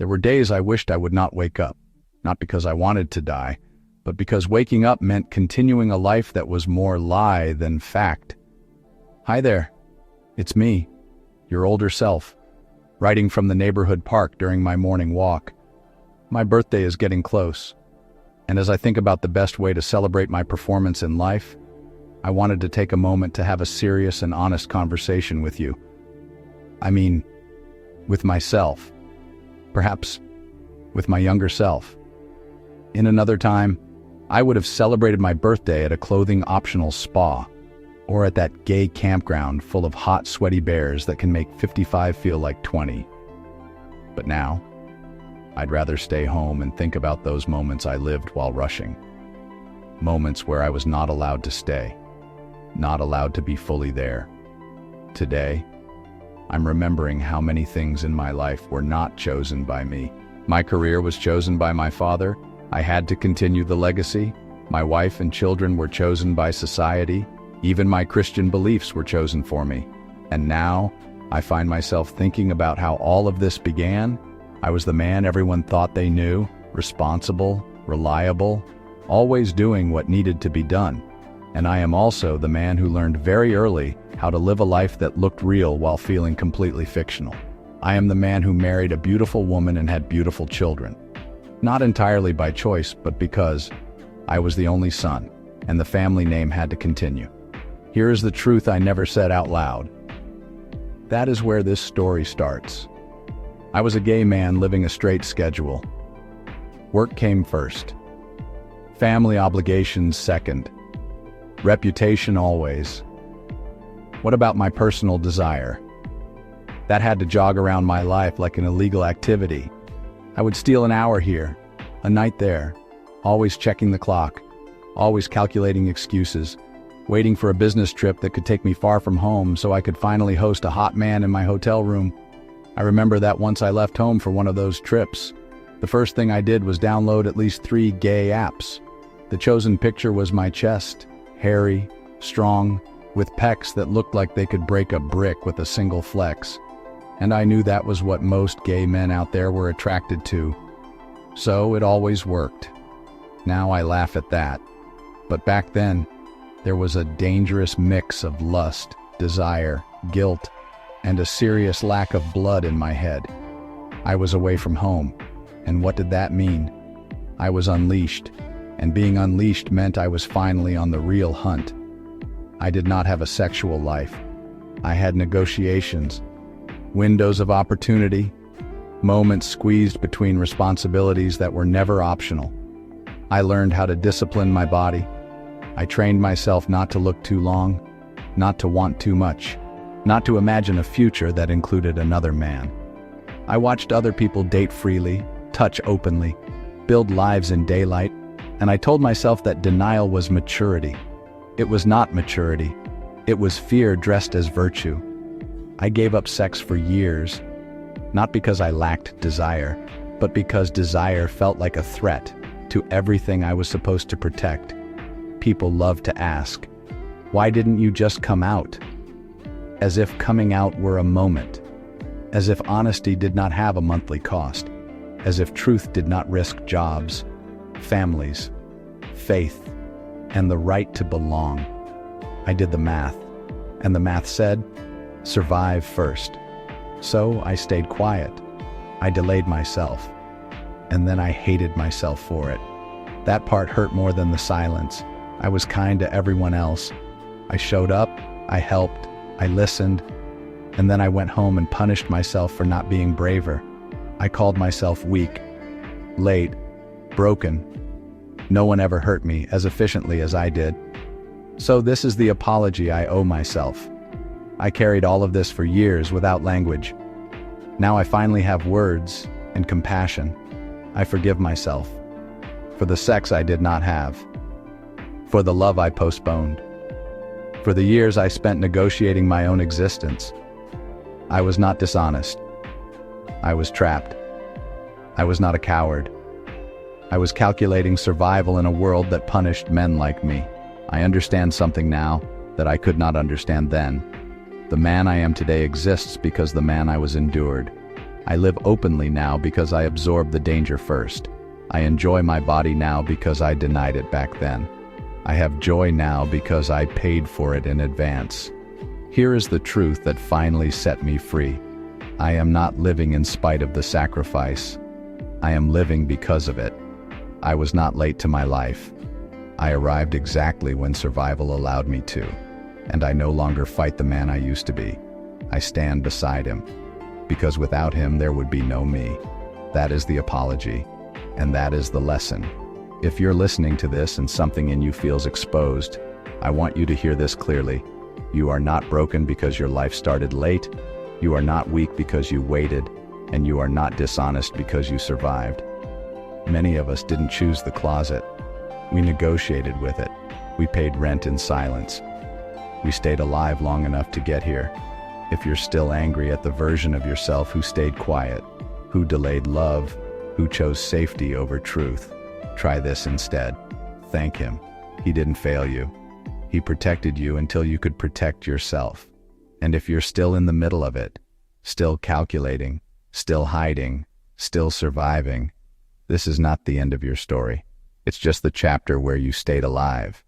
There were days I wished I would not wake up, not because I wanted to die, but because waking up meant continuing a life that was more lie than fact. Hi there, it's me, your older self, writing from the neighborhood park during my morning walk. My birthday is getting close, and as I think about the best way to celebrate my performance in life, I wanted to take a moment to have a serious and honest conversation with you. I mean, with myself. Perhaps with my younger self. In another time, I would have celebrated my birthday at a clothing-optional spa, or at that gay campground full of hot, sweaty bears that can make 55 feel like 20. But now, I'd rather stay home and think about those moments I lived while rushing. Moments where I was not allowed to stay, not allowed to be fully there. Today, I'm remembering how many things in my life were not chosen by me. My career was chosen by my father. I had to continue the legacy. My wife and children were chosen by society. Even my Christian beliefs were chosen for me. And now, I find myself thinking about how all of this began. I was the man everyone thought they knew, responsible, reliable, always doing what needed to be done. And I am also the man who learned very early how to live a life that looked real while feeling completely fictional. I am the man who married a beautiful woman and had beautiful children. Not entirely by choice, but because I was the only son, and the family name had to continue. Here is the truth I never said out loud. That is where this story starts. I was a gay man living a straight schedule. Work came first. Family obligations second. Reputation always. What about my personal desire? That had to jog around my life like an illegal activity. I would steal an hour here, a night there, always checking the clock, always calculating excuses, waiting for a business trip that could take me far from home so I could finally host a hot man in my hotel room. I remember that once I left home for one of those trips, the first thing I did was download at least 3 gay apps. The chosen picture was my chest, hairy, strong, with pecs that looked like they could break a brick with a single flex. And I knew that was what most gay men out there were attracted to. So it always worked. Now I laugh at that. But back then, there was a dangerous mix of lust, desire, guilt, and a serious lack of blood in my head. I was away from home, and what did that mean? I was unleashed, and being unleashed meant I was finally on the real hunt. I did not have a sexual life. I had negotiations, windows of opportunity, moments squeezed between responsibilities that were never optional. I learned how to discipline my body. I trained myself not to look too long, not to want too much, not to imagine a future that included another man. I watched other people date freely, touch openly, build lives in daylight, and I told myself that denial was maturity. It was not maturity. It was fear dressed as virtue. I gave up sex for years, not because I lacked desire, but because desire felt like a threat to everything I was supposed to protect. People love to ask, why didn't you just come out? As if coming out were a moment. As if honesty did not have a monthly cost. As if truth did not risk jobs, families, faith, and the right to belong. I did the math, and the math said, survive first. So I stayed quiet. I delayed myself, and then I hated myself for it. That part hurt more than the silence. I was kind to everyone else. I showed up, I helped, I listened, and then I went home and punished myself for not being braver. I called myself weak, late, broken. No one ever hurt me as efficiently as I did. So this is the apology I owe myself. I carried all of this for years without language. Now I finally have words and compassion. I forgive myself for the sex I did not have, for the love I postponed, for the years I spent negotiating my own existence. I was not dishonest. I was trapped. I was not a coward. I was calculating survival in a world that punished men like me. I understand something now that I could not understand then. The man I am today exists because the man I was endured. I live openly now because I absorbed the danger first. I enjoy my body now because I denied it back then. I have joy now because I paid for it in advance. Here is the truth that finally set me free. I am not living in spite of the sacrifice. I am living because of it. I was not late to my life. I arrived exactly when survival allowed me to. And I no longer fight the man I used to be. I stand beside him. Because without him there would be no me. That is the apology. And that is the lesson. If you're listening to this and something in you feels exposed, I want you to hear this clearly. You are not broken because your life started late. You are not weak because you waited. And you are not dishonest because you survived. Many of us didn't choose the closet. We negotiated with it. We paid rent in silence. We stayed alive long enough to get here. If you're still angry at the version of yourself who stayed quiet, who delayed love, who chose safety over truth, try this instead. Thank him. He didn't fail you. He protected you until you could protect yourself. And if you're still in the middle of it, still calculating, still hiding, still surviving, this is not the end of your story. It's just the chapter where you stayed alive.